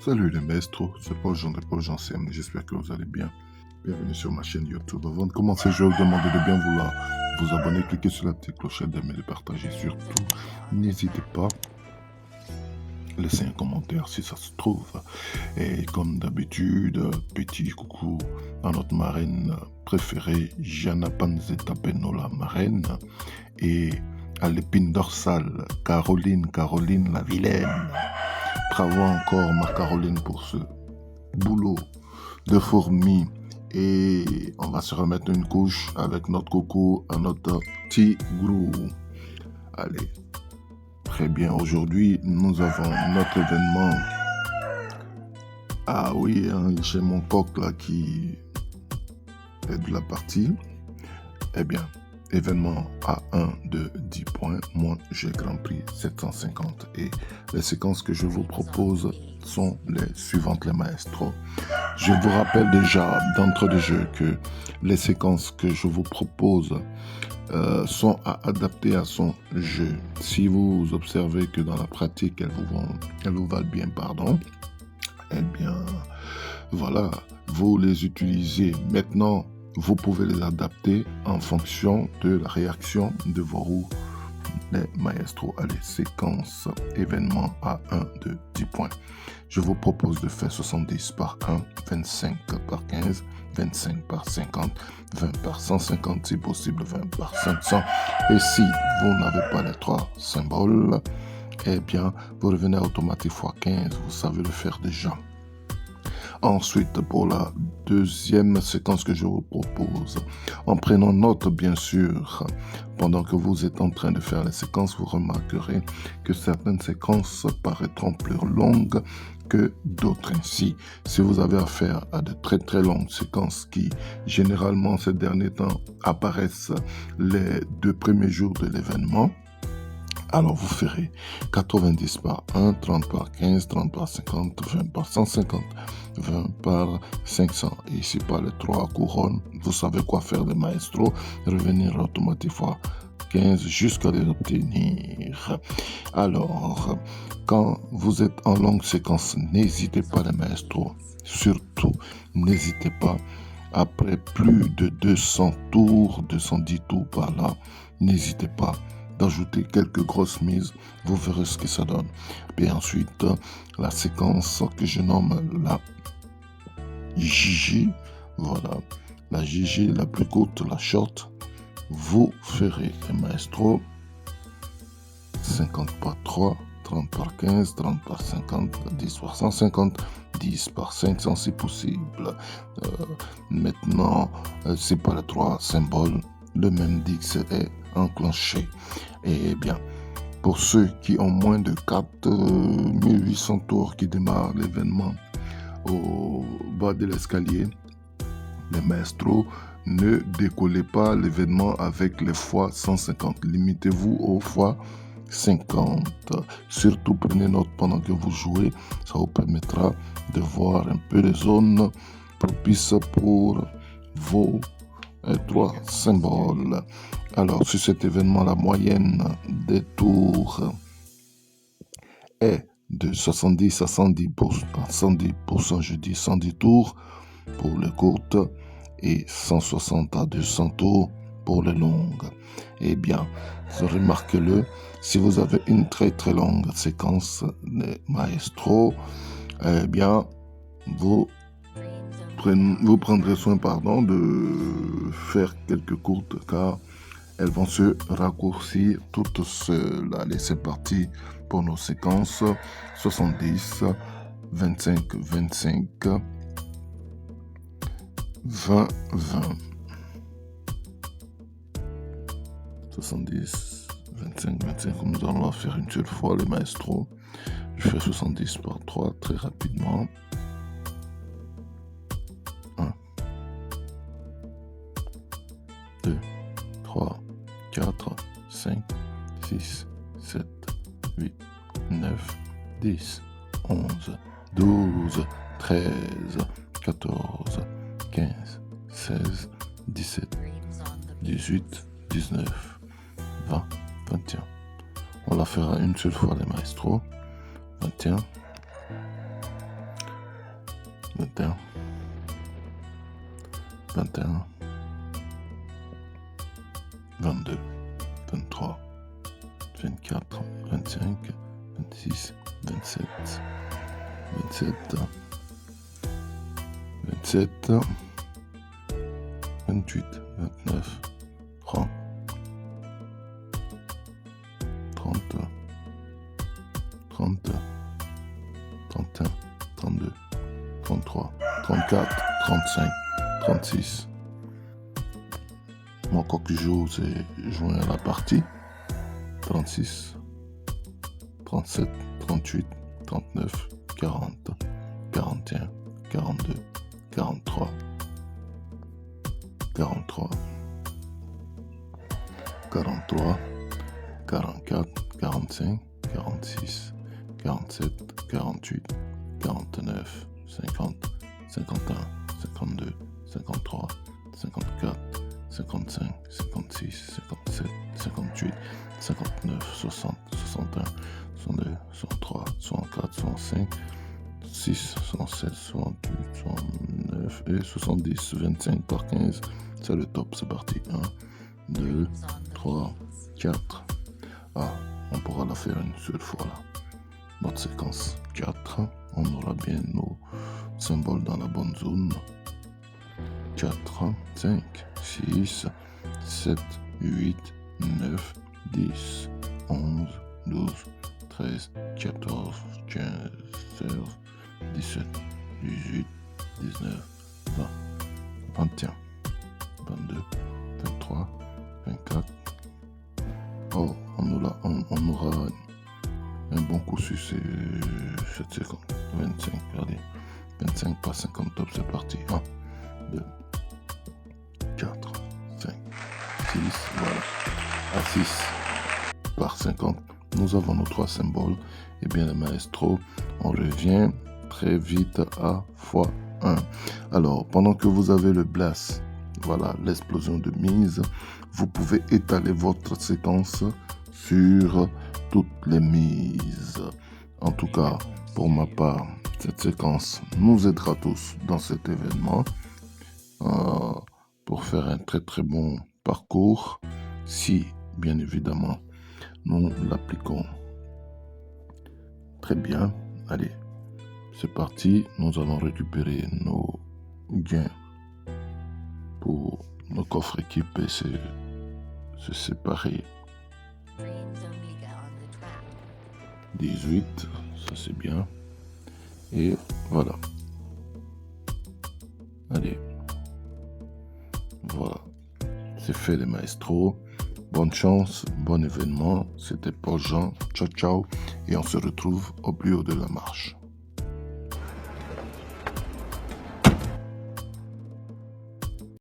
Salut les maestros, c'est Paul Jean de Paul Jean CM, j'espère que vous allez bien. Bienvenue sur ma chaîne YouTube. Avant de commencer, je vais vous demander de bien vouloir vous abonner, cliquer sur la petite clochette, d'aimer et de partager. Surtout, n'hésitez pas à laisser un commentaire si ça se trouve. Et comme d'habitude, petit coucou à notre marraine préférée, Jana Panzetta Benola, marraine, et à l'épine dorsale, Caroline la vilaine. Bravo encore, ma Caroline, pour ce boulot de fourmi. Et on va se remettre une couche avec notre coco à notre petit grou. Allez, très bien. Aujourd'hui, nous avons notre événement. Ah oui, hein, j'ai mon coq là qui est de la partie. Eh bien, événement à 1 de 10 points. Moi, j'ai Grand Prix 750. Et les séquences que je vous propose sont les suivantes, les maestros. Je vous rappelle déjà d'entrée de jeu que les séquences que je vous propose sont à adapter à son jeu. Si vous observez que dans la pratique, elles vous valent bien, eh bien, voilà, vous les utilisez. Maintenant, vous pouvez les adapter en fonction de la réaction de vos roues, les maestros. Allez, séquence événement à 1 de 10 points. Je vous propose de faire 70 par 1, 25 par 15, 25 par 50, 20 par 150, si possible 20 par 500. Et si vous n'avez pas les trois symboles, eh bien, vous revenez automatique x 15, vous savez le faire déjà. Ensuite, pour la deuxième séquence que je vous propose, en prenant note, bien sûr, pendant que vous êtes en train de faire les séquences, vous remarquerez que certaines séquences paraîtront plus longues que d'autres. Ainsi, si vous avez affaire à de très très longues séquences qui, généralement, ces derniers temps, apparaissent les 2 premiers jours de l'événement, alors vous ferez 90 par 1, 30 par 15, 30 par 50, 20 par 150, 20 par 500. Et ici par les 3 couronnes, vous savez quoi faire des maestros, revenir automatiquement 15 jusqu'à les obtenir. Alors, quand vous êtes en longue séquence, n'hésitez pas les maestros, surtout n'hésitez pas, après plus de 200 tours, 210 tours par là, n'hésitez pas d'ajouter quelques grosses mises, vous verrez ce que ça donne. Et ensuite, la séquence que je nomme la JJ, voilà, la JJ la plus courte, la short, vous ferez les maestros 50 par 3, 30 par 15, 30 par 50, 10 par 150, 10 par 500 si possible. Maintenant, c'est pas les 3 symboles, le même Dix est enclenché. Et bien, pour ceux qui ont moins de 4800 tours qui démarrent l'événement au bas de l'escalier, les maestros, ne décollez pas l'événement avec les fois 150. Limitez-vous aux fois 50. Surtout prenez note pendant que vous jouez, ça vous permettra de voir un peu les zones propices pour vos 3 symboles. Alors, sur cet événement, la moyenne des tours est de 70 à 110%, je dis 110 tours pour les courtes et 160 à 200 tours pour les longues. Eh bien, remarquez-le, si vous avez une très très longue séquence de maestro, eh bien, vous prendrez soin de faire quelques courtes car elles vont se raccourcir toutes seules. Allez, c'est parti pour nos séquences 70, 25, 25, 20, 20. 70, 25, 25, nous allons la faire une seule fois, le maestro. Je fais 70 par 3 très rapidement. 1, 2, 3, 4, 5, 6, 7, 8, 9, 10, 11, 12, 13, 14, 15, 16, 17, 18, 19, 20, 21. On la fera une seule fois les maestros. 21, 21, 21, 22, 23, 24, 25, 26, 27, 27, 27, 28, 29, 30, 30, 30, 31, 32, 33, 34, 35, 36. Mon coq joue, c'est joint à la partie. 36, 37, 38, 39, 40, 41, 42, 43, 43, 43, 44, 45, 46, 47, 48, 49, 50, 51, 52, 53, 54, 55, 56, 57, 58, 59, 60, 61, 62, 63, 64, 65, 6, 67, 68, 69 et 70, 25 par 15. C'est le top, c'est parti. 1, 2, 3, 4. Ah, on pourra la faire une seule fois là. Notre séquence 4, on aura bien nos symboles dans la bonne zone. 4, 5, 6, 7, 8, 9, 10, 11, 12, 13, 14, 15, 16, 17, 18, 19, 20, 21, 22, 23, 24. Oh, on aura un bon coup sur cette séquence. 25, regardez. 25 par 50 top, c'est parti. 1, 2, 4, 5, 6, voilà. À 6 par 50, nous avons nos 3 symboles. Et bien, le maestro, on revient très vite à x1. Alors, pendant que vous avez le blast, voilà, l'explosion de mise, vous pouvez étaler votre séquence sur toutes les mises. En tout cas, pour ma part, cette séquence nous aidera tous dans cet événement pour faire un très très bon parcours si, bien évidemment, nous l'appliquons très bien. Allez, c'est parti. Nous allons récupérer nos gains pour nos coffres équipe et se séparer. 18, ça c'est bien. Et voilà. Allez. Voilà. C'est fait les maestros. Bonne chance, bon événement. C'était Paul Jean. Ciao, ciao. Et on se retrouve au plus haut de la marche.